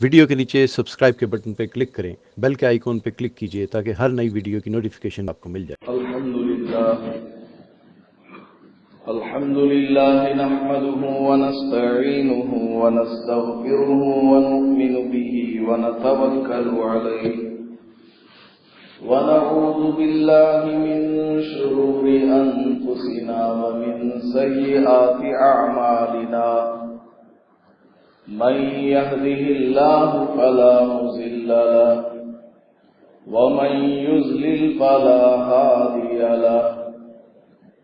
Video کے نیچے subscribe کے بٹن پہ کلک کریں، بیل کے آئیکن پہ کلک کیجئے تاکہ ہر نئی ویڈیو کی نوٹیفیکیشن آپ کو مل جائے۔ الحمد لله نحمده ونستعينه ونستغفره ونؤمن به ونتوكل عليه ونعوذ بالله من شرور أنفسنا ومن سيئات أعمالنا من يهده الله فلا مضل له ومن يضلل فلا هادي له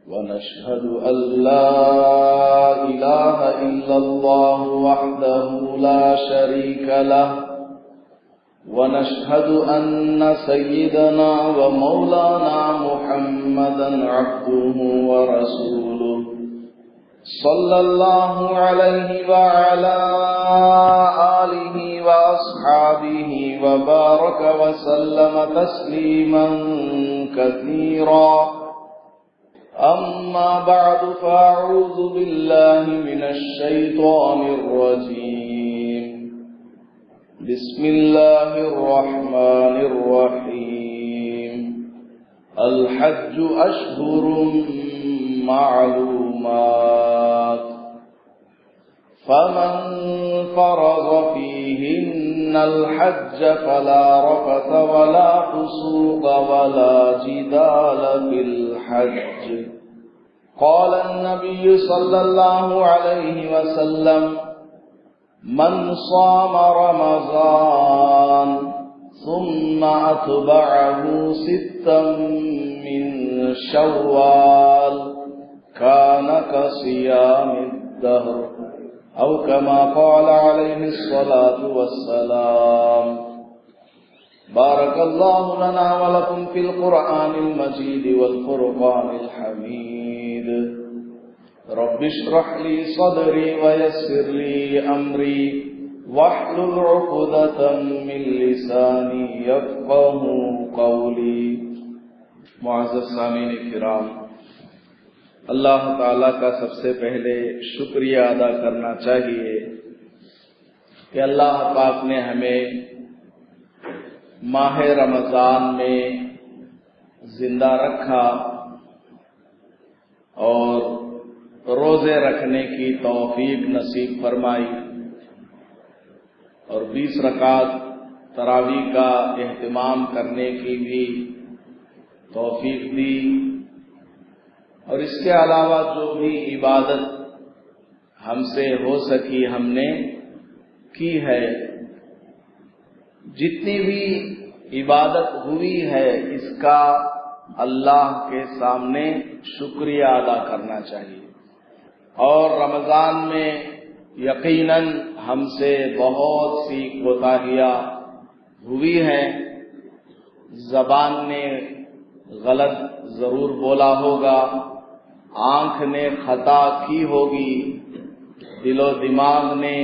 ونشهد أن لا إله إلا الله وحده لا شريك له ونشهد أن سيدنا ومولانا محمدا عبده ورسوله صلى الله عليه وعلى آله وأصحابه وبارك وسلم تسليما كثيرا أما بعد فأعوذ بالله من الشيطان الرجيم بسم الله الرحمن الرحيم الحج أشهر معلومات فمن فرض فيهن الحج فلا رفث ولا فسوق ولا جدال في الحج قال النبي صلى الله عليه وسلم من صام رمضان ثم أتبعه ستا من شوال كان كصيام الدهر أو كما قال عليه الصلاة والسلام بارك الله لنا ولكم في القرآن المجيد والفرقان الحميد رب اشرح لي صدري ويسر لي أمري واحلل عقدة من لساني يفقه قولي معزز سامعین کرام، اللہ تعالیٰ کا سب سے پہلے شکریہ ادا کرنا چاہیے کہ اللہ پاک نے ہمیں ماہ رمضان میں زندہ رکھا اور روزے رکھنے کی توفیق نصیب فرمائی اور 20 رکعت تراویح کا اہتمام کرنے کی بھی توفیق دی، اور اس کے علاوہ جو بھی عبادت ہم سے ہو سکی ہم نے کی ہے۔ جتنی بھی عبادت ہوئی ہے اس کا اللہ کے سامنے شکریہ ادا کرنا چاہیے، اور رمضان میں یقیناً ہم سے بہت سی کوتاہیاں ہوئی ہیں، زبان نے غلط ضرور بولا ہوگا، آنکھ نے خطا کی ہوگی، دل و دماغ نے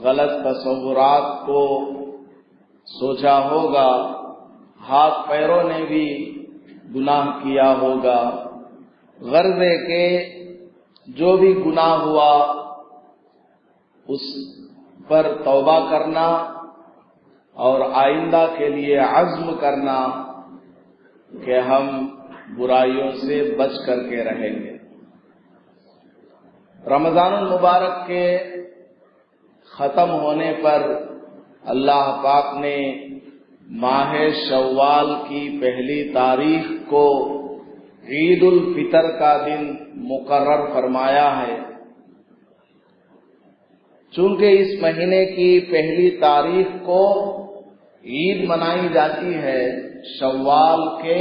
غلط تصورات کو سوچا ہوگا، ہاتھ پیروں نے بھی گناہ کیا ہوگا۔ غرض ہے کہ جو بھی گناہ ہوا اس پر توبہ کرنا اور آئندہ کے لیے عزم کرنا کہ ہم برائیوں سے بچ کر کے رہیں گے۔ رمضان المبارک کے ختم ہونے پر اللہ پاک نے ماہ شوال کی پہلی تاریخ کو عید الفطر کا دن مقرر فرمایا ہے۔ چونکہ اس مہینے کی پہلی تاریخ کو عید منائی جاتی ہے، شوال کے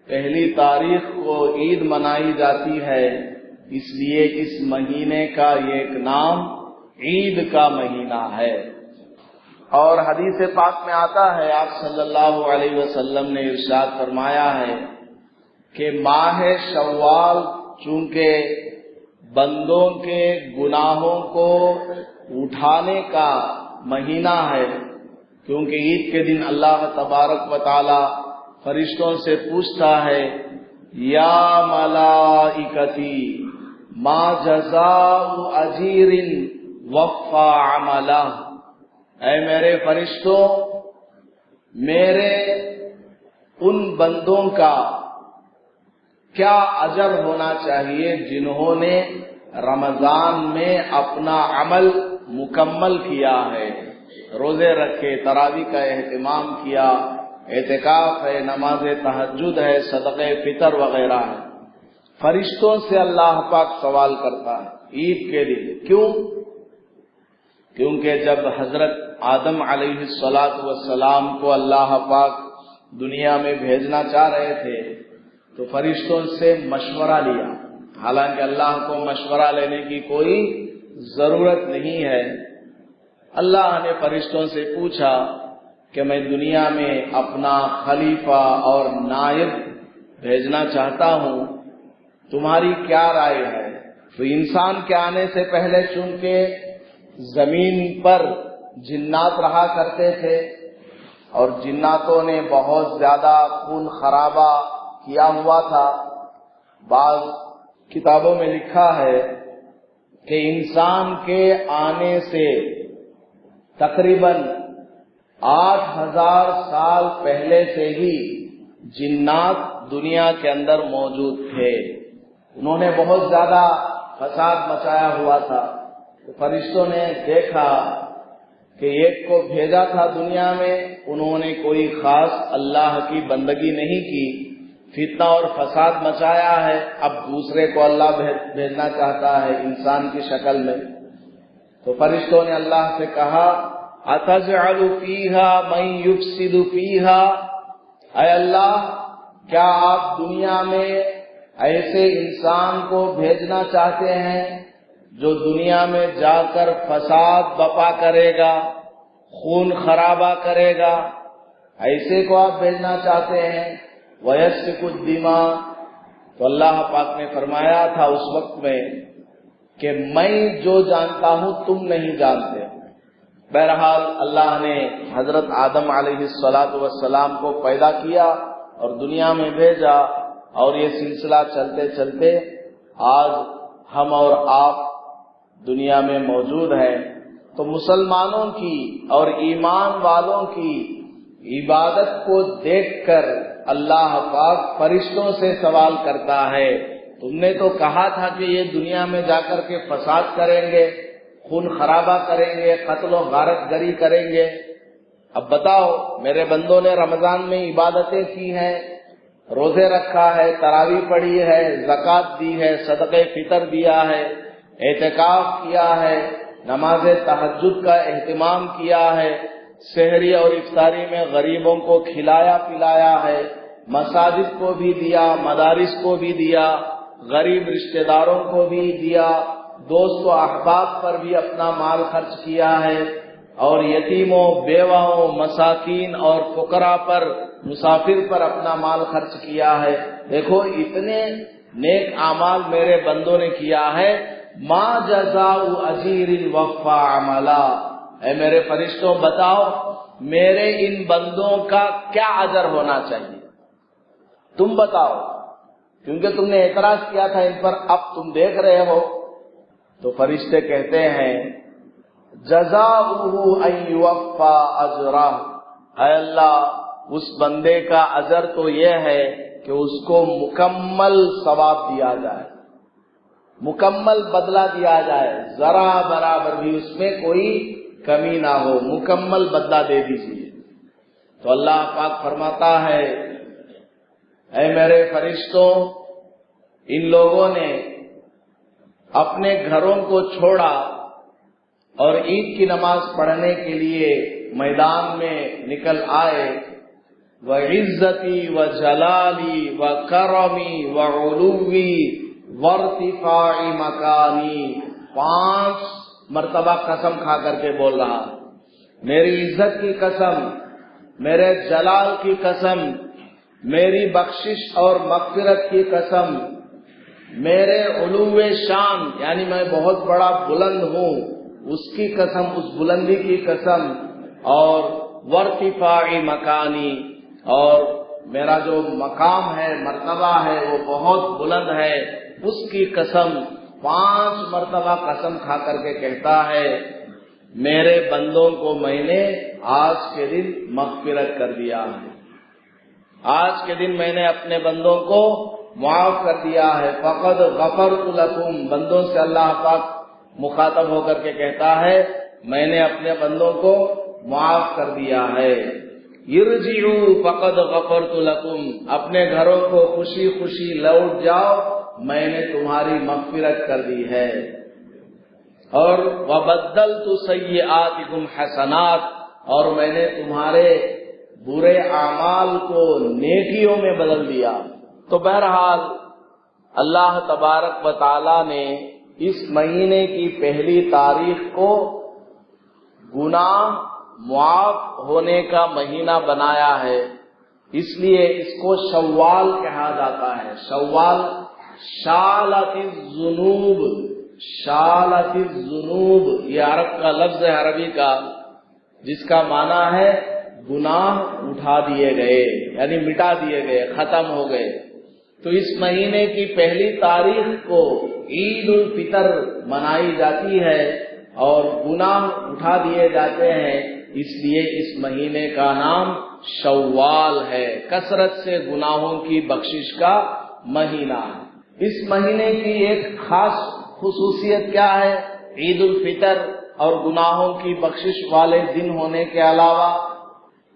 پہلی تاریخ کو عید منائی جاتی ہے، اس لیے اس مہینے کا ایک نام عید کا مہینہ ہے۔ اور حدیث پاک میں آتا ہے، آپ صلی اللہ علیہ وسلم نے ارشاد فرمایا ہے کہ ماہ شوال چونکہ بندوں کے گناہوں کو اٹھانے کا مہینہ ہے، کیونکہ عید کے دن اللہ تبارک و تعالی فرشتوں سے پوچھتا ہے، یا ملائکتی ما جزاء اجیر وفى عملہ، اے میرے فرشتوں، میرے ان بندوں کا کیا اجر ہونا چاہیے جنہوں نے رمضان میں اپنا عمل مکمل کیا ہے، روزے رکھے، تراویح کا اہتمام کیا، اعتکاف ہے، نماز تہجد ہے، صدقہ فطر وغیرہ ہے۔ فرشتوں سے اللہ پاک سوال کرتا ہے عید کے دن۔ کیوں؟ کیونکہ جب حضرت آدم علیہ السلام کو اللہ پاک دنیا میں بھیجنا چاہ رہے تھے تو فرشتوں سے مشورہ لیا، حالانکہ اللہ کو مشورہ لینے کی کوئی ضرورت نہیں ہے۔ اللہ نے فرشتوں سے پوچھا کہ میں دنیا میں اپنا خلیفہ اور نائب بھیجنا چاہتا ہوں، تمہاری کیا رائے ہے؟ تو انسان کے آنے سے پہلے چونکہ زمین پر جنات رہا کرتے تھے اور جناتوں نے بہت زیادہ خون خرابہ کیا ہوا تھا۔ بعض کتابوں میں لکھا ہے کہ انسان کے آنے سے تقریباً 8000 سال پہلے سے ہی جنات دنیا کے اندر موجود تھے، انہوں نے بہت زیادہ فساد مچایا ہوا تھا۔ تو فرشتوں نے دیکھا کہ ایک کو بھیجا تھا دنیا میں، انہوں نے کوئی خاص اللہ کی بندگی نہیں کی، فتنہ اور فساد مچایا ہے، اب دوسرے کو اللہ بھیجنا چاہتا ہے انسان کی شکل میں۔ تو فرشتوں نے اللہ سے کہا اَتَجْعَلُ فِيهَا مَن يُفْسِدُ فِيهَا، اے اللہ کیا آپ دنیا میں ایسے انسان کو بھیجنا چاہتے ہیں جو دنیا میں جا کر فساد بپا کرے گا، خون خرابہ کرے گا، ایسے کو آپ بھیجنا چاہتے ہیں؟ وَيَسْفِكُ الدِّمَاءَ، تو اللہ پاک نے فرمایا تھا اس وقت میں کہ میں جو جانتا ہوں تم نہیں جانتے۔ بہرحال اللہ نے حضرت آدم علیہ السلام کو پیدا کیا اور دنیا میں بھیجا، اور یہ سلسلہ چلتے چلتے آج ہم اور آپ دنیا میں موجود ہیں۔ تو مسلمانوں کی اور ایمان والوں کی عبادت کو دیکھ کر اللہ پاک فرشتوں سے سوال کرتا ہے، تم نے تو کہا تھا کہ یہ دنیا میں جا کر کے فساد کریں گے، خون خرابہ کریں گے، قتل و غارت گری کریں گے، اب بتاؤ میرے بندوں نے رمضان میں عبادتیں کی ہیں، روزے رکھا ہے، تراویح پڑھی ہے، زکوٰۃ دی ہے، صدقہ فطر دیا ہے، اعتکاف کیا ہے، نماز تہجد کا اہتمام کیا ہے، سحری اور افطاری میں غریبوں کو کھلایا پلایا ہے، مساجد کو بھی دیا، مدارس کو بھی دیا، غریب رشتہ داروں کو بھی دیا، دوست و احباب پر بھی اپنا مال خرچ کیا ہے، اور یتیموں، بیواؤں، مساکین اور فقراء پر، مسافر پر اپنا مال خرچ کیا ہے۔ دیکھو اتنے نیک اعمال میرے بندوں نے کیا ہے، ما جزاء اجیر وفا عملا، اے میرے فرشتوں بتاؤ میرے ان بندوں کا کیا اجر ہونا چاہیے، تم بتاؤ، کیونکہ تم نے اعتراض کیا تھا ان پر، اب تم دیکھ رہے ہو۔ تو فرشتے کہتے ہیں جزاؤہ ان یوفا اجرہ، اے اللہ اس بندے کا اجر تو یہ ہے کہ اس کو مکمل ثواب دیا جائے، مکمل بدلہ دیا جائے، ذرا برابر بھی اس میں کوئی کمی نہ ہو، مکمل بدلہ دے دیجیے۔ تو اللہ پاک فرماتا ہے اے میرے فرشتوں، ان لوگوں نے اپنے گھروں کو چھوڑا اور عید کی نماز پڑھنے کے لیے میدان میں نکل آئے، وَعِزَّتِي وَجَلَالِي وَكَرَمِي وَعُلُوِّي وَارْتِفَاعِ مَكَانِي، 5 مرتبہ قسم کھا کر کے بول رہا، میری عزت کی قسم، میرے جلال کی قسم، میری بخشش اور مغفرت کی قسم، میرے علو شان یعنی میں بہت بڑا بلند ہوں اس کی قسم، اس بلندی کی قسم، اور وارتفاع مکانی، اور میرا جو مقام ہے، مرتبہ ہے، وہ بہت بلند ہے، اس کی قسم 5 مرتبہ قسم کھا کر کے کہتا ہے میرے بندوں کو میں نے آج کے دن مغفرت کر دیا ہے، آج کے دن میں نے اپنے بندوں کو معاف کر دیا ہے۔ فقد غفرت لکم، بندوں سے اللہ پاک مخاطب ہو کر کے کہتا ہے میں نے اپنے بندوں کو معاف کر دیا ہے۔ ارجعوا فقد غفرت لکم، اپنے گھروں کو خوشی خوشی لوٹ جاؤ، میں نے تمہاری مغفرت کر دی ہے۔ اور وبدلت سیئاتکم حسنات، اور میں نے تمہارے برے اعمال کو نیکیوں میں بدل دیا۔ تو بہرحال اللہ تبارک و تعالی نے اس مہینے کی پہلی تاریخ کو گناہ معاف ہونے کا مہینہ بنایا ہے، اس لیے اس کو شوال کہا جاتا ہے۔ شوال شالت الذنوب، شالت الذنوب یہ عرب کا لفظ ہے، عربی کا، جس کا معنی ہے گناہ اٹھا دیے گئے، یعنی مٹا دیے گئے، ختم ہو گئے۔ تو اس مہینے کی پہلی تاریخ کو عید الفطر منائی جاتی ہے اور گناہ اٹھا دیے جاتے ہیں، اس لیے اس مہینے کا نام شوال ہے، کثرت سے گناہوں کی بخشش کا مہینہ ہے۔ اس مہینے کی ایک خاص خصوصیت کیا ہے؟ عید الفطر اور گناہوں کی بخشش والے دن ہونے کے علاوہ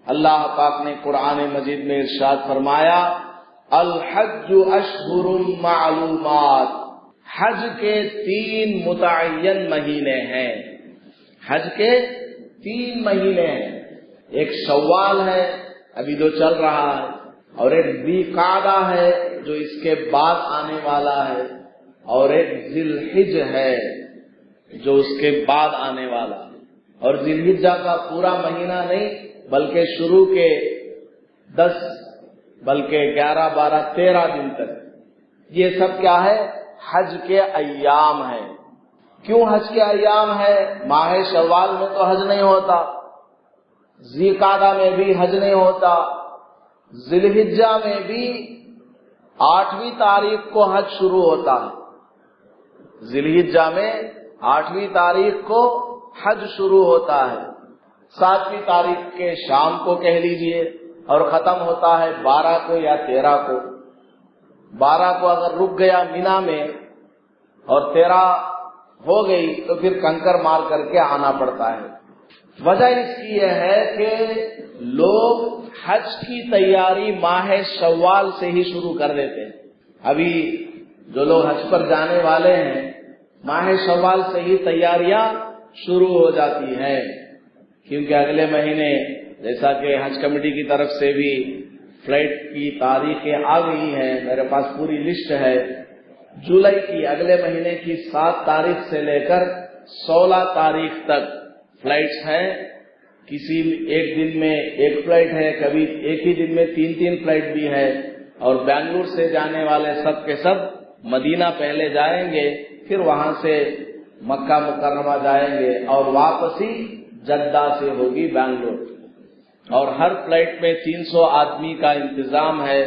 اللہ پاک نے قرآن مجید میں ارشاد فرمایا الحج اشہر معلومات، حج کے 3 متعین مہینے ہیں، حج کے 3 مہینے ہیں، ایک شوال ہے ابھی جو چل رہا ہے، اور ایک ذی قعدہ ہے جو اس کے بعد آنے والا ہے، اور ایک ذی الحج ہے جو اس کے بعد آنے والا ہے۔ اور ذی الحجہ کا پورا مہینہ نہیں بلکہ شروع کے 10 بلکہ 11 12 13 دن تک، یہ سب کیا ہے؟ حج کے ایام ہیں۔ کیوں حج کے ایام ہے؟ ماہ شوال میں تو حج نہیں ہوتا، ذی قعدہ میں بھی حج نہیں ہوتا، ذی الحجہ میں بھی 8ویں تاریخ کو حج شروع ہوتا ہے، ذی الحجہ میں 8ویں تاریخ کو حج شروع ہوتا ہے، 7ویں تاریخ کے شام کو کہہ لیجئے، اور ختم ہوتا ہے 12 کو یا 13 کو۔ 12 کو اگر رک گیا مینا میں اور 13 ہو گئی تو پھر کنکر مار کر کے آنا پڑتا ہے۔ وجہ اس کی یہ ہے کہ لوگ حج کی تیاری ماہ شوال سے ہی شروع کر دیتے ہیں۔ ابھی جو لوگ حج پر جانے والے ہیں ماہ شوال سے ہی تیاریاں شروع ہو جاتی ہیں، کیونکہ اگلے مہینے جیسا کہ حج کمیٹی کی طرف سے بھی فلائٹ کی تاریخیں آ گئی ہیں، میرے پاس پوری لسٹ ہے، جولائی کی اگلے مہینے کی 7 تاریخ سے لے کر 16 تاریخ تک فلائٹس ہیں۔ کسی ایک دن میں ایک فلائٹ ہے، کبھی ایک ہی دن میں 3 فلائٹ بھی ہے، اور بنگلور سے جانے والے سب کے سب مدینہ پہلے جائیں گے، پھر وہاں سے مکہ مکرمہ جائیں گے، اور واپسی جدہ سے ہوگی بنگلور، اور ہر فلائٹ میں 300 آدمی کا انتظام ہے۔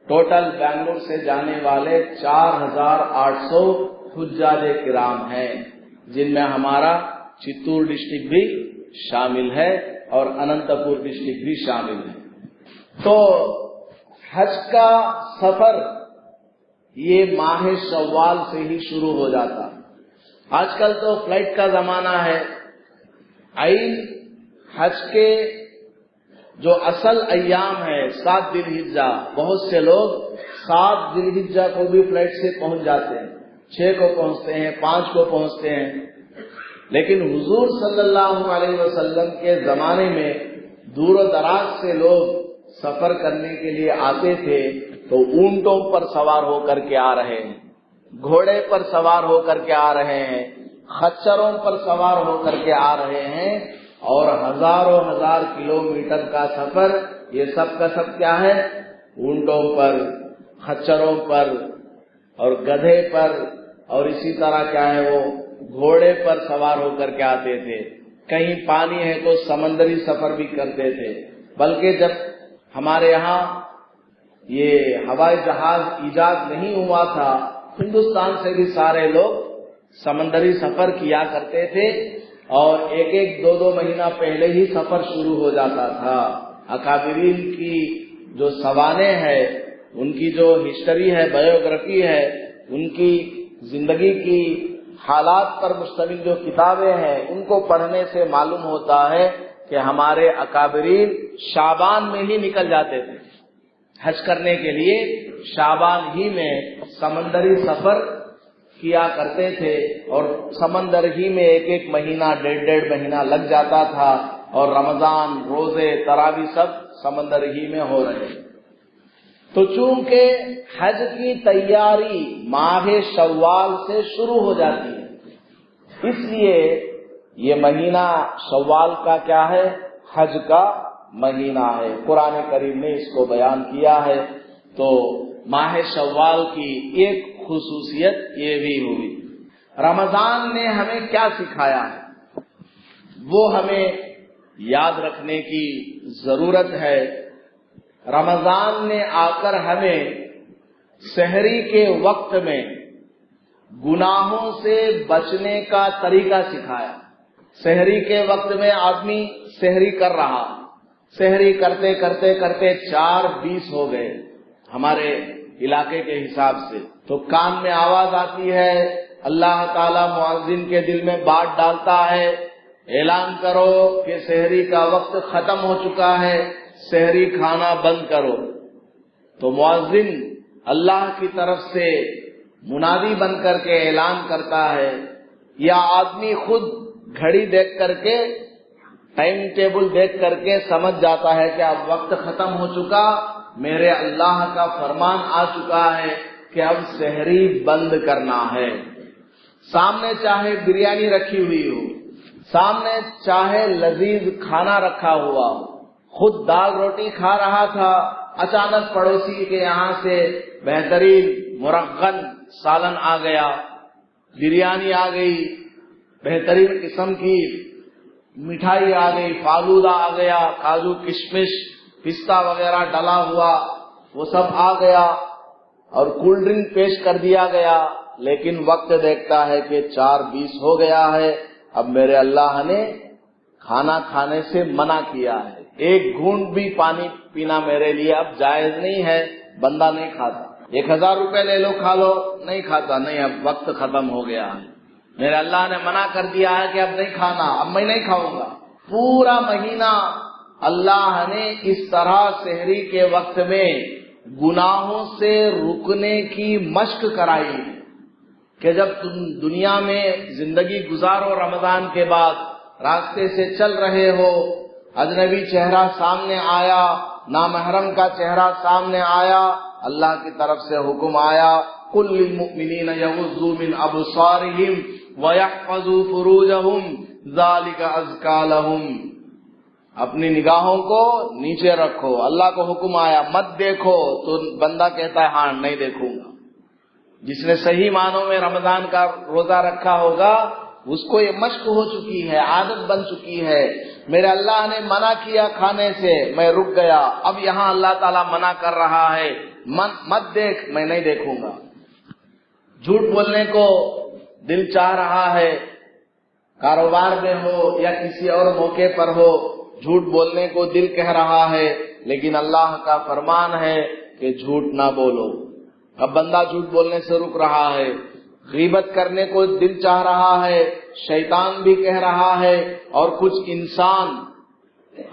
ٹوٹل بنگلور سے جانے والے 4800 حجاج کرام ہیں، جن میں ہمارا چتور ڈسٹرکٹ بھی شامل ہے اور اننت پور ڈسٹرکٹ بھی شامل ہے۔ تو حج کا سفر یہ ماہ شوال سے ہی شروع ہو جاتا۔ آج کل تو فلائٹ کا زمانہ ہے، عین حج کے جو اصل ایام ہے 7 ذی الحجہ، بہت سے لوگ 7 ذی الحجہ کو بھی فلائٹ سے پہنچ جاتے ہیں، 6 کو پہنچتے ہیں، 5 کو پہنچتے ہیں، لیکن حضور صلی اللہ علیہ وسلم کے زمانے میں دور و دراز سے لوگ سفر کرنے کے لیے آتے تھے تو اونٹوں پر سوار ہو کر کے آ رہے ہیں، گھوڑے پر سوار ہو کر کے آ رہے ہیں، خچروں پر سوار ہو کر کے آ رہے ہیں، اور ہزاروں ہزار کلومیٹر کا سفر یہ سب کا سب کیا ہے؟ اونٹوں پر، خچروں پر اور گدھے پر، اور اسی طرح کیا ہے وہ گھوڑے پر سوار ہو کر کے آتے تھے۔ کہیں پانی ہے تو سمندری سفر بھی کرتے تھے، بلکہ جب ہمارے یہاں یہ ہوائی جہاز ایجاد نہیں ہوا تھا، ہندوستان سے بھی سارے لوگ سمندری سفر کیا کرتے تھے، اور ایک ایک دو دو مہینہ پہلے ہی سفر شروع ہو جاتا تھا. اکابرین کی جو سوانح ہے، ان کی جو ہسٹری ہے، بایوگرافی ہے، ان کی زندگی کی حالات پر مشتمل جو کتابیں ہیں، ان کو پڑھنے سے معلوم ہوتا ہے کہ ہمارے اکابرین شعبان میں ہی نکل جاتے تھے حج کرنے کے لیے. شعبان ہی میں سمندری سفر کیا کرتے تھے اور سمندر ہی میں ایک ایک مہینہ ڈیڑھ مہینہ لگ جاتا تھا، اور رمضان، روزے، تراویح سب سمندر ہی میں ہو رہے. تو چونکہ حج کی تیاری ماہ شوال سے شروع ہو جاتی ہے، اس لیے یہ مہینہ شوال کا کیا ہے؟ حج کا مہینہ ہے. قرآن کریم نے اس کو بیان کیا ہے. تو ماہ شوال کی ایک خصوصیت یہ بھی ہوئی. رمضان نے ہمیں کیا سکھایا ہے وہ ہمیں یاد رکھنے کی ضرورت ہے. رمضان نے آ کر ہمیں سحری کے وقت میں گناہوں سے بچنے کا طریقہ سکھایا. سحری کے وقت میں آدمی سحری کر رہا، سحری کرتے کرتے کرتے 4:20 ہو گئے ہمارے علاقے کے حساب سے. تو کان میں آواز آتی ہے، اللہ تعالی مؤذن کے دل میں بات ڈالتا ہے، اعلان کرو کہ سحری کا وقت ختم ہو چکا ہے، سحری کھانا بند کرو. تو مؤذن اللہ کی طرف سے منادی بن کر کے اعلان کرتا ہے، یا آدمی خود گھڑی دیکھ کر کے، ٹائم ٹیبل دیکھ کر کے سمجھ جاتا ہے کہ اب وقت ختم ہو چکا، میرے اللہ کا فرمان آ چکا ہے کہ اب سحری بند کرنا ہے. سامنے چاہے بریانی رکھی ہوئی ہو، سامنے چاہے لذیذ کھانا رکھا ہوا ہو، خود دال روٹی کھا رہا تھا، اچانک پڑوسی کے یہاں سے بہترین مرغن سالن آ گیا، بریانی آ گئی، بہترین قسم کی مٹھائی آ گئی، فالودہ آ گیا، کاجو کشمش پستہ وغیرہ ڈلا ہوا وہ سب آ گیا، اور کولڈ ڈرنک پیش کر دیا گیا. لیکن وقت دیکھتا ہے کہ 4:20 ہو گیا ہے. اب میرے اللہ نے کھانا کھانے سے منع کیا ہے، ایک گھونٹ بھی پانی پینا میرے لیے اب جائز نہیں ہے. بندہ نہیں کھاتا. 1000 روپے لے لو کھا لو، نہیں کھاتا، نہیں اب وقت ختم ہو گیا ہے، میرے اللہ نے منع کر دیا ہے کہ اب نہیں کھانا، اب میں نہیں کھاؤں گا. پورا مہینہ اللہ نے اس طرح سحری کے وقت میں گناہوں سے رکنے کی مشق کرائی کہ جب تم دنیا میں زندگی گزارو، رمضان کے بعد راستے سے چل رہے ہو، اجنبی چہرہ سامنے آیا، نامحرم کا چہرہ سامنے آیا، اللہ کی طرف سے حکم آیا، قُل لِّلْمُؤْمِنِينَ يَغُضُّوا مِنْ أَبْصَارِهِمْ وَيَحْفَظُوا فُرُوجَهُمْ ذَلِكَ أَزْكَىٰ لَهُمْ. اپنی نگاہوں کو نیچے رکھو. اللہ کو حکم آیا مت دیکھو، تو بندہ کہتا ہے ہاں نہیں دیکھوں گا. جس نے صحیح معنوں میں رمضان کا روزہ رکھا ہوگا اس کو یہ مشق ہو چکی ہے، عادت بن چکی ہے. میرے اللہ نے منع کیا کھانے سے، میں رک گیا، اب یہاں اللہ تعالیٰ منع کر رہا ہے مت دیکھ، میں نہیں دیکھوں گا. جھوٹ بولنے کو دل چاہ رہا ہے، کاروبار میں ہو یا کسی اور موقع پر ہو، جھوٹ بولنے کو دل کہہ رہا ہے، لیکن اللہ کا فرمان ہے کہ جھوٹ نہ بولو. اب بندہ جھوٹ بولنے سے رک رہا ہے. غیبت کرنے کو دل چاہ رہا ہے، شیطان بھی کہہ رہا ہے، اور کچھ انسان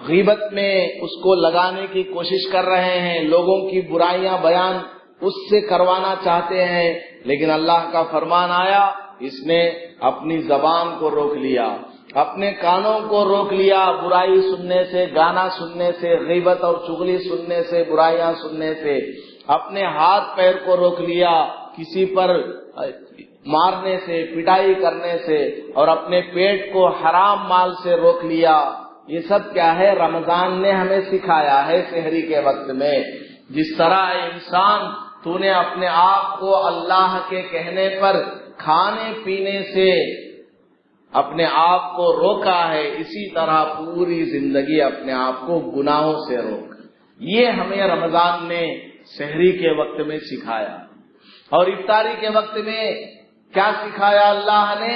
غیبت میں اس کو لگانے کی کوشش کر رہے ہیں، لوگوں کی برائیاں بیان اس سے کروانا چاہتے ہیں. لیکن اللہ کا فرمان آیا، اس نے اپنی زبان کو روک لیا، اپنے کانوں کو روک لیا برائی سننے سے، گانا سننے سے، غیبت اور چغلی سننے سے، برائیاں سننے سے. اپنے ہاتھ پیر کو روک لیا کسی پر مارنے سے، پٹائی کرنے سے، اور اپنے پیٹ کو حرام مال سے روک لیا. یہ سب کیا ہے؟ رمضان نے ہمیں سکھایا ہے. سحری کے وقت میں جس طرح انسان تو نے اپنے آپ کو اللہ کے کہنے پر کھانے پینے سے اپنے آپ کو روکا ہے، اسی طرح پوری زندگی اپنے آپ کو گناہوں سے روک. یہ ہمیں رمضان نے سحری کے وقت میں سکھایا. اور افطاری کے وقت میں کیا سکھایا اللہ نے؟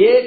1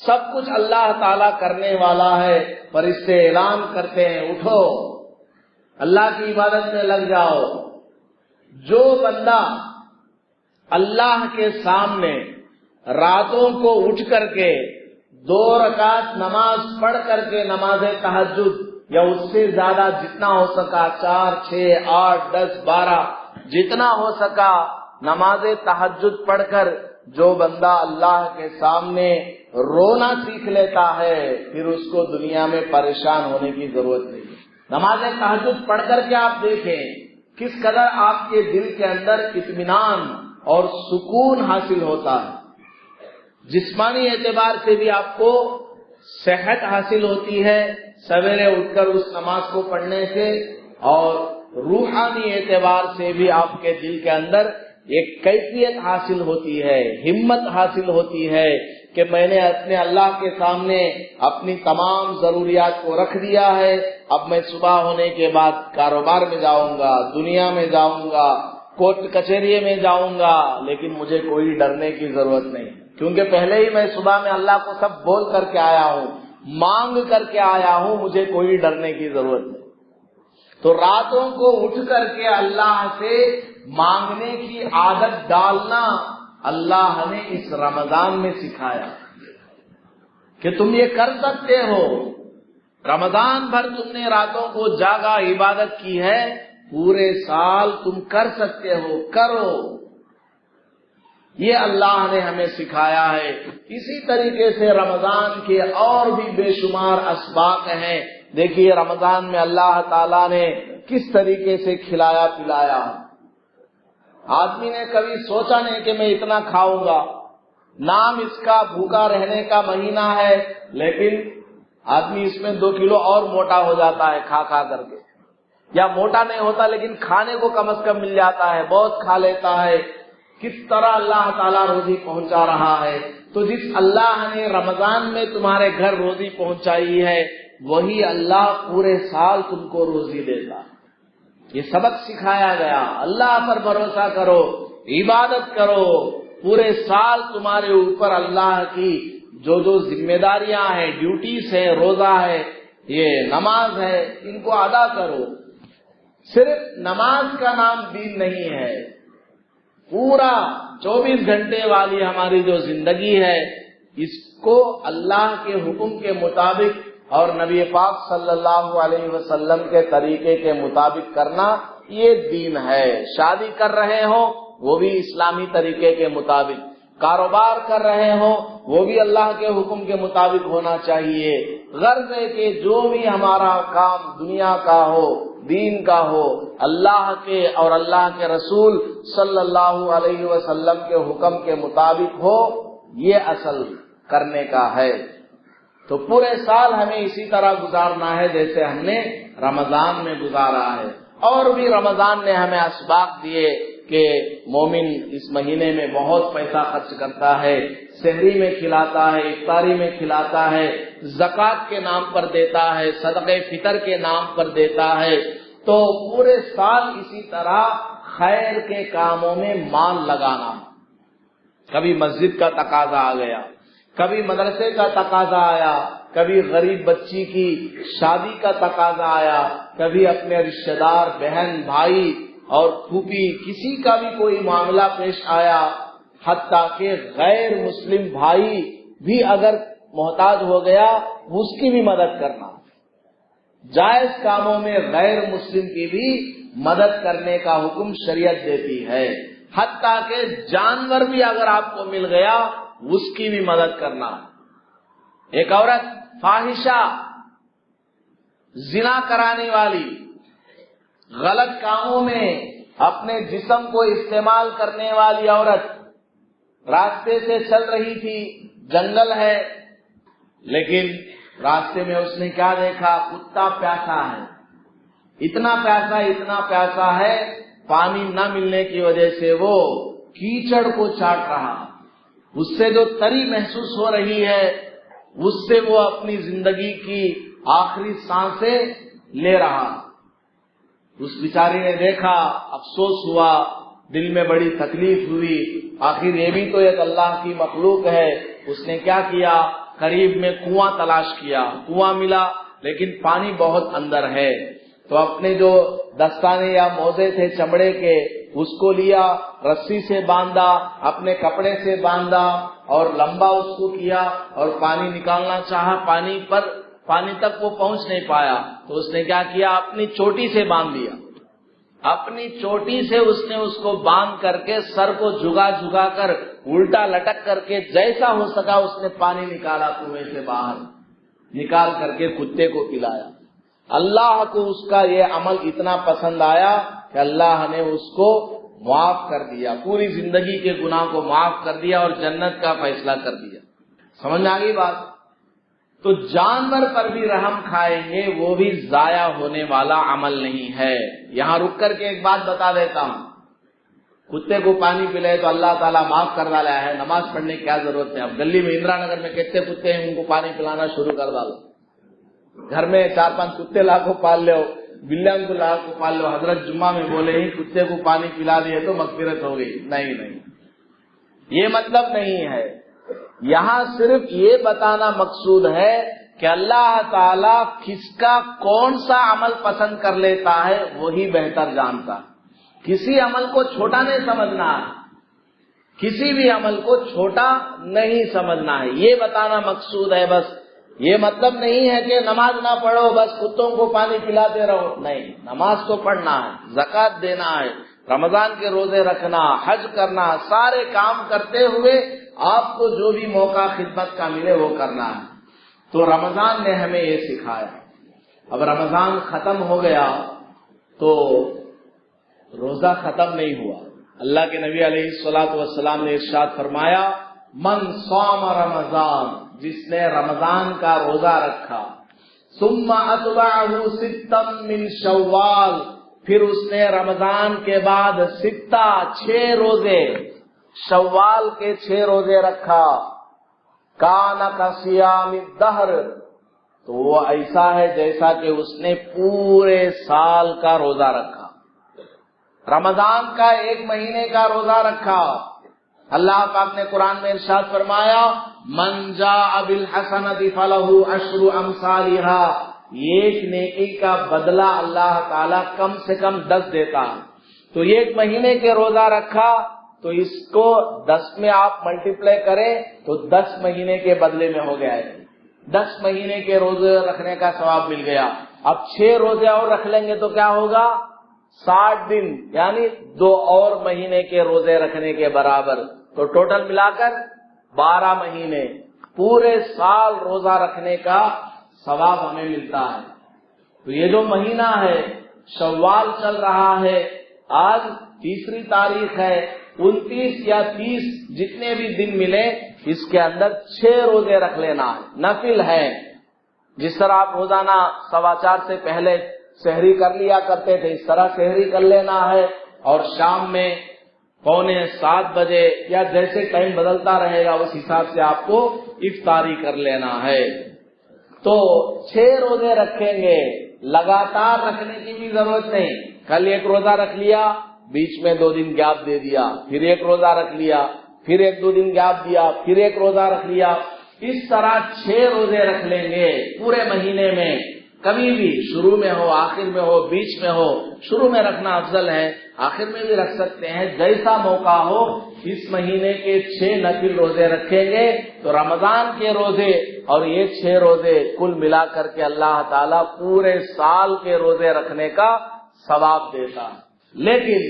سب کچھ اللہ تعالیٰ کرنے والا ہے، پر اس سے اعلان کرتے ہیں اٹھو اللہ کی عبادت میں لگ جاؤ۔ جو بندہ اللہ کے سامنے راتوں کو اٹھ کر کے 2 رکعت نماز پڑھ کر کے نماز تہجد یا اس سے زیادہ جتنا ہو سکا 4 6 8 10 12 جتنا ہو سکا نماز تہجد پڑھ کر جو بندہ اللہ کے سامنے رونا سیکھ لیتا ہے پھر اس کو دنیا میں پریشان ہونے کی ضرورت نہیں۔ نماز تہجد پڑھ کر کے آپ دیکھیں کس قدر آپ کے دل کے اندر اطمینان اور سکون حاصل ہوتا ہے۔ جسمانی اعتبار سے بھی آپ کو صحت حاصل ہوتی ہے سویرے اٹھ کر اس نماز کو پڑھنے سے، اور روحانی اعتبار سے بھی آپ کے دل کے اندر ایک کیفیت حاصل ہوتی ہے، ہمت حاصل ہوتی ہے کہ میں نے اپنے اللہ کے سامنے اپنی تمام ضروریات کو رکھ دیا ہے، اب میں صبح ہونے کے بعد کاروبار میں جاؤں گا، دنیا میں جاؤں گا، کورٹ کچہری میں جاؤں گا، لیکن مجھے کوئی ڈرنے کی ضرورت نہیں، کیونکہ پہلے ہی میں صبح میں اللہ کو سب بول کر کے آیا ہوں، مانگ کر کے آیا ہوں، مجھے کوئی ڈرنے کی ضرورت نہیں۔ تو راتوں کو اٹھ کر کے اللہ سے مانگنے کی عادت ڈالنا اللہ نے اس رمضان میں سکھایا کہ تم یہ کر سکتے ہو۔ رمضان بھر تم نے راتوں کو جاگا عبادت کی ہے، پورے سال تم کر سکتے ہو، کرو۔ یہ اللہ نے ہمیں سکھایا ہے۔ اسی طریقے سے رمضان کے اور بھی بے شمار اسباق ہیں۔ دیکھیے رمضان میں اللہ تعالیٰ نے کس طریقے سے کھلایا پلایا۔ آدمی نے کبھی سوچا نہیں کہ میں اتنا کھاؤں گا، نام اس کا بھوکا رہنے کا مہینہ ہے، لیکن آدمی اس میں 2 کلو اور موٹا ہو جاتا ہے کھا کھا کر کے، یا موٹا نہیں ہوتا لیکن کھانے کو کم از کم مل جاتا ہے، بہت کھا لیتا ہے۔ کس طرح اللہ تعالیٰ روزی پہنچا رہا ہے۔ تو جس اللہ نے رمضان میں تمہارے گھر روزی پہنچائی ہے وہی اللہ پورے سال تم کو روزی دیتا ہے۔ یہ سبق سکھایا گیا، اللہ پر بھروسہ کرو، عبادت کرو، پورے سال تمہارے اوپر اللہ کی جو جو ذمہ داریاں ہیں، ڈیوٹیز ہے، روزہ ہے، یہ نماز ہے، ان کو ادا کرو۔ صرف نماز کا نام دین نہیں ہے، پورا 24 گھنٹے والی ہماری جو زندگی ہے اس کو اللہ کے حکم کے مطابق اور نبی پاک صلی اللہ علیہ وسلم کے طریقے کے مطابق کرنا یہ دین ہے۔ شادی کر رہے ہوں وہ بھی اسلامی طریقے کے مطابق، کاروبار کر رہے ہوں وہ بھی اللہ کے حکم کے مطابق ہونا چاہیے۔ غرض ہے کہ جو بھی ہمارا کام دنیا کا ہو، دین کا ہو، اللہ کے اور اللہ کے رسول صلی اللہ علیہ وسلم کے حکم کے مطابق ہو، یہ اصل کرنے کا ہے۔ تو پورے سال ہمیں اسی طرح گزارنا ہے جیسے ہم نے رمضان میں گزارا ہے۔ اور بھی رمضان نے ہمیں اسباق دیے کہ مومن اس مہینے میں بہت پیسہ خرچ کرتا ہے، سحری میں کھلاتا ہے، افطاری میں کھلاتا ہے، زکوٰۃ کے نام پر دیتا ہے، صدقہ فطر کے نام پر دیتا ہے۔ تو پورے سال اسی طرح خیر کے کاموں میں مال لگانا۔ کبھی مسجد کا تقاضا آ گیا، کبھی مدرسے کا تقاضا آیا، کبھی غریب بچی کی شادی کا تقاضا آیا، کبھی اپنے رشتہ دار بہن بھائی اور پھوپھی کسی کا بھی کوئی معاملہ پیش آیا، حتیٰ کہ غیر مسلم بھائی بھی اگر محتاج ہو گیا اس کی بھی مدد کرنا۔ جائز کاموں میں غیر مسلم کی بھی مدد کرنے کا حکم شریعت دیتی ہے، حتیٰ کہ جانور بھی اگر آپ کو مل گیا اس کی بھی مدد کرنا۔ ایک عورت فاحشہ، زنا کرانے والی، غلط کاموں میں اپنے جسم کو استعمال کرنے والی عورت راستے سے چل رہی تھی، جنگل ہے، لیکن راستے میں اس نے کیا دیکھا؟ کتا پیاسا ہے، اتنا پیاسا ہے، پانی نہ ملنے کی وجہ سے وہ کیچڑ کو چاٹ رہا، اس سے جو تری محسوس ہو رہی ہے اس سے وہ اپنی زندگی کی آخری سانسیں لے رہا۔ اس بیچاری نے دیکھا، افسوس ہوا، دل میں بڑی تکلیف ہوئی، آخر یہ بھی تو ایک اللہ کی مخلوق ہے۔ اس نے کیا کیا؟ قریب میں کنواں تلاش کیا، کنواں ملا لیکن پانی بہت اندر ہے، تو اپنے جو دستانے یا موزے تھے چمڑے کے اس کو لیا، رسی سے باندھا، اپنے کپڑے سے باندھا اور لمبا اس کو کیا اور پانی نکالنا چاہا، پانی تک وہ پہنچ نہیں پایا تو اس نے کیا کیا، اپنی چوٹی سے باندھ لیا، اپنی چوٹی سے اس نے اس کو باندھ کر کے سر کو جھگا جھگا کر الٹا لٹک کر کے جیسا ہو سکا اس نے پانی نکالا، کنویں سے باہر نکال کر کے کتے کو پلایا۔ اللہ کو اس کا یہ عمل اتنا پسند آیا کہ اللہ نے اس کو معاف کر دیا، پوری زندگی کے گناہ کو معاف کر دیا اور جنت کا فیصلہ کر دیا۔ سمجھ میں آ گئی بات؟ تو جانور پر بھی رحم کھائیں گے، وہ بھی ضائع ہونے والا عمل نہیں ہے۔ یہاں رک کر کے ایک بات بتا دیتا ہوں، کتے کو پانی پلائے تو اللہ تعالیٰ معاف کر ڈالا ہے، نماز پڑھنے کی کیا ضرورت ہے؟ اب گلی میں اندرا نگر میں کتنے کتے ہیں، ان کو پانی پلانا شروع کر ڈالو، گھر میں 4-5 کتے لا کو پال لو، بلیاں کو لا کو پال لو، حضرت جمعہ میں بولے ہی کتے کو پانی پلا دیے تو مغفرت ہو گئی، نہیں، یہ مطلب نہیں ہے۔ یہاں صرف یہ بتانا مقصود ہے کہ اللہ تعالیٰ کس کا کون سا عمل پسند کر لیتا ہے وہی بہتر جانتا ہے۔ کسی عمل کو چھوٹا نہیں سمجھنا ہے، کسی بھی عمل کو چھوٹا نہیں سمجھنا ہے، یہ بتانا مقصود ہے بس۔ یہ مطلب نہیں ہے کہ نماز نہ پڑھو بس کتوں کو پانی پلاتے رہو، نہیں، نماز تو پڑھنا ہے، زکوٰۃ دینا ہے، رمضان کے روزے رکھنا، حج کرنا، سارے کام کرتے ہوئے آپ کو جو بھی موقع خدمت کا ملے وہ کرنا ہے۔ تو رمضان نے ہمیں یہ سکھایا۔ اب رمضان ختم ہو گیا تو روزہ ختم نہیں ہوا۔ اللہ کے نبی علیہ الصلوۃ والسلام نے ارشاد فرمایا، من صام رمضان، جس نے رمضان کا روزہ رکھا، ثم اتبعہ ستا من شوال، پھر اس نے رمضان کے بعد 6 روزے، شوال کے 6 روزے رکھا، کان کصیام الدہر، تو وہ ایسا ہے جیسا کہ اس نے پورے سال کا روزہ رکھا۔ رمضان کا 1 مہینے کا روزہ رکھا۔ اللہ پاک نے قرآن میں ارشاد فرمایا، من جاء بالحسنۃ فلہ عشر امثالھا، ایک نیکی کا بدلہ اللہ تعالیٰ کم سے کم 10 دیتا ہے۔ تو 1 مہینے کے روزہ رکھا تو اس کو 10 میں آپ ملٹیپلائی کریں تو 10 مہینے کے بدلے میں ہو گیا ہے، 10 مہینے کے روزے رکھنے کا ثواب مل گیا۔ اب 6 روزے اور رکھ لیں گے تو کیا ہوگا؟ 60 دن، یعنی 2 اور مہینے کے روزے رکھنے کے برابر، تو ٹوٹل ملا کر 12 مہینے، پورے سال روزہ رکھنے کا ثواب ہمیں ملتا ہے۔ تو یہ جو مہینہ ہے شوال چل رہا ہے، آج 3 تاریخ ہے، 29 یا 30 جتنے بھی دن ملے اس کے اندر 6 روزے رکھ لینا ہے، نفل ہے۔ جس طرح آپ روزانہ 4:15 سے پہلے سحری کر لیا کرتے تھے، اس طرح سحری کر لینا ہے، اور شام میں 6:45 بجے یا جیسے ٹائم بدلتا رہے گا اس حساب سے آپ کو افطاری کر لینا ہے۔ تو 6 روزے رکھیں گے، لگاتار رکھنے کی بھی ضرورت نہیں، کل 1 روزہ رکھ لیا، بیچ میں 2 دن گیپ دے دیا، پھر 1 روزہ رکھ لیا، پھر 1-2 دن گیپ دیا، پھر 1 روزہ رکھ لیا، اس طرح 6 روزے رکھ لیں گے پورے مہینے میں، کبھی بھی شروع میں ہو، آخر میں ہو، بیچ میں ہو۔ شروع میں رکھنا افضل ہے، آخر میں بھی رکھ سکتے ہیں، جیسا موقع ہو۔ اس مہینے کے 6 نفل روزے رکھیں گے تو رمضان کے روزے اور یہ 6 روزے کل ملا کر کے اللہ تعالیٰ پورے سال کے روزے رکھنے کا ثواب دیتا ہے۔ لیکن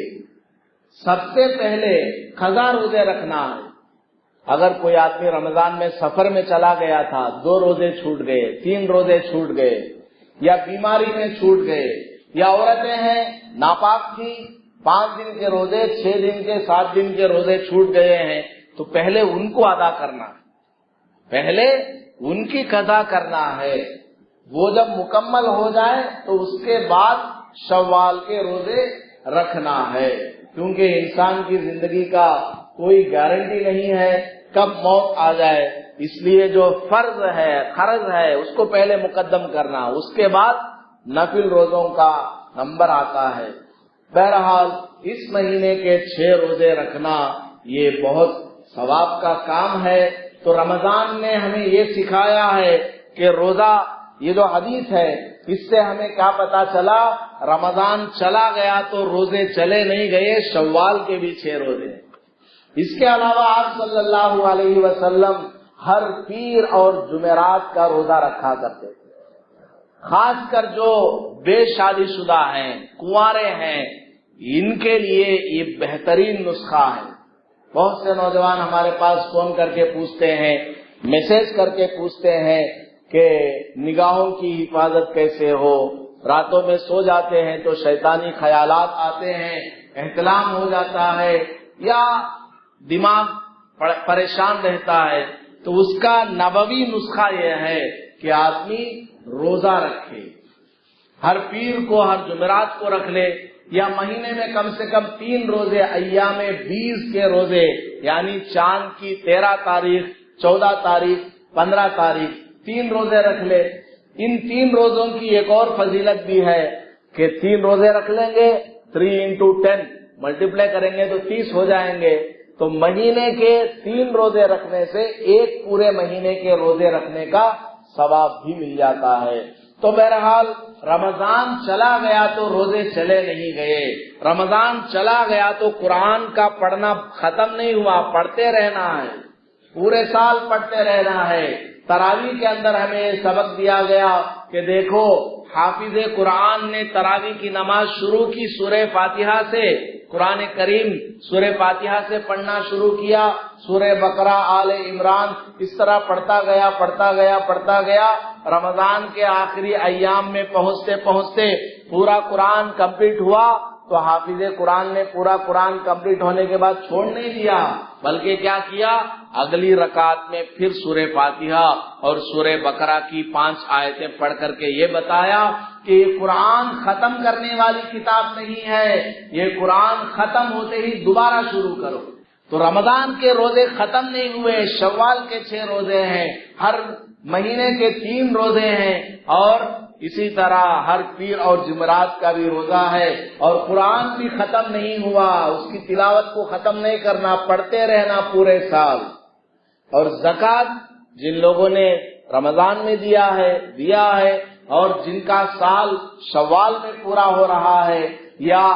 سب سے پہلے قضا روزے رکھنا ہے۔ اگر کوئی آدمی رمضان میں سفر میں چلا گیا تھا، 2 روزے چھوٹ گئے، 3 روزے چھوٹ گئے، یا بیماری میں چھوٹ گئے، یا عورتیں ہیں ناپاک تھی، 5 دن کے روزے، 6 دن کے، 7 دن کے روزے چھوٹ گئے ہیں، تو پہلے ان کو ادا کرنا ہے، پہلے ان کی قضا کرنا ہے۔ وہ جب مکمل ہو جائے تو اس کے بعد شوال کے روزے رکھنا ہے، کیونکہ انسان کی زندگی کا کوئی گارنٹی نہیں ہے کب موت آ جائے، اس لیے جو فرض ہے اس کو پہلے مقدم کرنا، اس کے بعد نفل روزوں کا نمبر آتا ہے۔ بہرحال اس مہینے کے 6 روزے رکھنا یہ بہت ثواب کا کام ہے، تو رمضان نے ہمیں یہ سکھایا ہے کہ روزہ، یہ جو حدیث ہے اس سے ہمیں کیا پتا چلا، رمضان چلا گیا تو روزے چلے نہیں گئے، شوال کے بھی 6 روزے۔ اس کے علاوہ آپ صلی اللہ علیہ وسلم ہر پیر اور جمعرات کا روزہ رکھا کرتے تھے۔ خاص کر جو بے شادی شدہ ہیں، کنوارے ہیں، ان کے لیے یہ بہترین نسخہ ہے۔ بہت سے نوجوان ہمارے پاس فون کر کے پوچھتے ہیں، میسج کر کے پوچھتے ہیں کہ نگاہوں کی حفاظت کیسے ہو، راتوں میں سو جاتے ہیں تو شیطانی خیالات آتے ہیں، احتلام ہو جاتا ہے یا دماغ پریشان رہتا ہے، تو اس کا نبوی نسخہ یہ ہے کہ آدمی روزہ رکھے، ہر پیر کو، ہر جمعرات کو رکھ لے، یا مہینے میں کم سے کم 3 روزے، ایام 20 کے روزے، یعنی چاند کی 13 تاریخ، 14 تاریخ، 15 تاریخ 3 روزے رکھ لے۔ ان 3 روزوں کی ایک اور فضیلت بھی ہے کہ 3 روزے رکھ لیں گے، 3 into 10 ملٹیپلائی کریں گے تو 30 ہو جائیں گے، تو مہینے کے 3 روزے رکھنے سے ایک پورے مہینے کے روزے رکھنے کا ثواب بھی مل جاتا ہے۔ تو بہرحال رمضان چلا گیا تو روزے چلے نہیں گئے، رمضان چلا گیا تو قرآن کا پڑھنا ختم نہیں ہوا، پڑھتے رہنا ہے، پورے سال پڑھتے رہنا ہے۔ تراویح کے اندر ہمیں یہ سبق دیا گیا کہ دیکھو، حافظ قرآن نے تراویح کی نماز شروع کی سورہ فاتحہ سے، قرآن کریم سورہ فاتحہ سے پڑھنا شروع کیا، سورہ بقرہ، آل عمران، اس طرح پڑھتا گیا، رمضان کے آخری ایام میں پہنچتے پورا قرآن کمپلیٹ ہوا۔ تو حافظ قرآن نے پورا قرآن کمپلیٹ ہونے کے بعد چھوڑ نہیں دیا، بلکہ کیا کیا، اگلی رکعت میں پھر سورہ فاتحہ اور سورہ بقرہ کی 5 آیتیں پڑھ کر کے یہ بتایا کہ یہ قرآن ختم کرنے والی کتاب نہیں ہے، یہ قرآن ختم ہوتے ہی دوبارہ شروع کرو۔ تو رمضان کے روزے ختم نہیں ہوئے، شوال کے 6 روزے ہیں، ہر مہینے کے 3 روزے ہیں، اور اسی طرح ہر پیر اور جمعرات کا بھی روزہ ہے، اور قرآن بھی ختم نہیں ہوا، اس کی تلاوت کو ختم نہیں کرنا، پڑھتے رہنا پورے سال۔ اور زکوٰۃ جن لوگوں نے رمضان میں دیا ہے اور جن کا سال شوال میں پورا ہو رہا ہے یا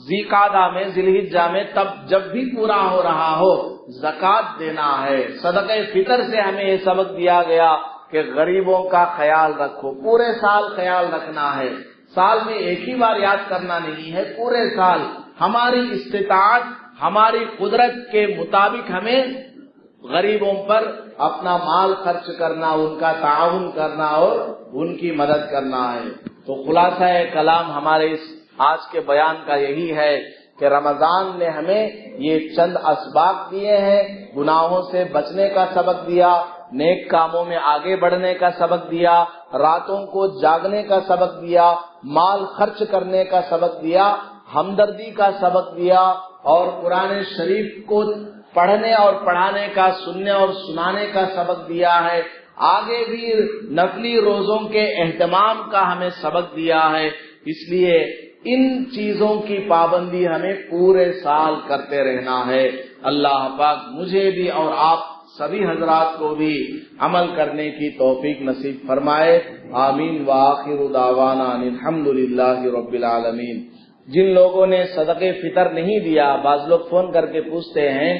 ذیقعدہ میں، ذی الحجہ میں، تب جب بھی پورا ہو رہا ہو زکوٰۃ دینا ہے۔ صدقہ فطر سے ہمیں یہ سبق دیا گیا کہ غریبوں کا خیال رکھو، پورے سال خیال رکھنا ہے، سال میں ایک ہی بار یاد کرنا نہیں ہے، پورے سال ہماری استطاعت، ہماری قدرت کے مطابق ہمیں غریبوں پر اپنا مال خرچ کرنا، ان کا تعاون کرنا اور ان کی مدد کرنا ہے۔ تو خلاصہ کلام ہمارے اس آج کے بیان کا یہی ہے کہ رمضان نے ہمیں یہ چند اسباق دیے ہیں، گناہوں سے بچنے کا سبق دیا، نیک کاموں میں آگے بڑھنے کا سبق دیا، راتوں کو جاگنے کا سبق دیا، مال خرچ کرنے کا سبق دیا، ہمدردی کا سبق دیا، اور قرآن شریف کو پڑھنے اور پڑھانے کا، سننے اور سنانے کا سبق دیا ہے۔ آگے بھی نفلی روزوں کے اہتمام کا ہمیں سبق دیا ہے۔ اس لیے ان چیزوں کی پابندی ہمیں پورے سال کرتے رہنا ہے۔ اللہ پاک مجھے بھی اور آپ سبھی حضرات کو بھی عمل کرنے کی توفیق نصیب فرمائے، آمین۔ وآخر دعوانا ان الحمدللہ رب العالمین۔ جن لوگوں نے صدقہ فطر نہیں دیا، بعض لوگ فون کر کے پوچھتے ہیں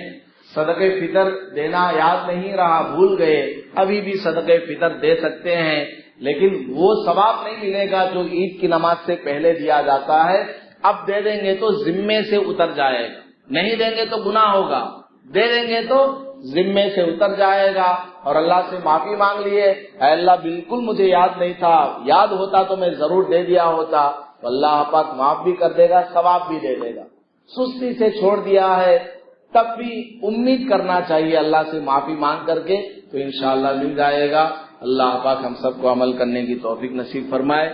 صدقہ فطر دینا یاد نہیں رہا، بھول گئے، ابھی بھی صدقہ فطر دے سکتے ہیں، لیکن وہ ثواب نہیں ملے گا جو عید کی نماز سے پہلے دیا جاتا ہے۔ اب دے دیں گے تو ذمے سے اتر جائے گا، نہیں دیں گے تو گناہ ہوگا، دے دیں گے تو ذمے سے اتر جائے گا، اور اللہ سے معافی مانگ لیے، اے اللہ بالکل مجھے یاد نہیں تھا، یاد ہوتا تو میں ضرور دے دیا ہوتا، تو اللہ پاک معاف بھی کر دے گا، ثواب بھی دے دے گا۔ سستی سے چھوڑ دیا ہے تب بھی امید کرنا چاہیے اللہ سے معافی مانگ کر کے، تو انشاءاللہ مل جائے گا۔ اللہ پاک ہم سب کو عمل کرنے کی توفیق نصیب فرمائے۔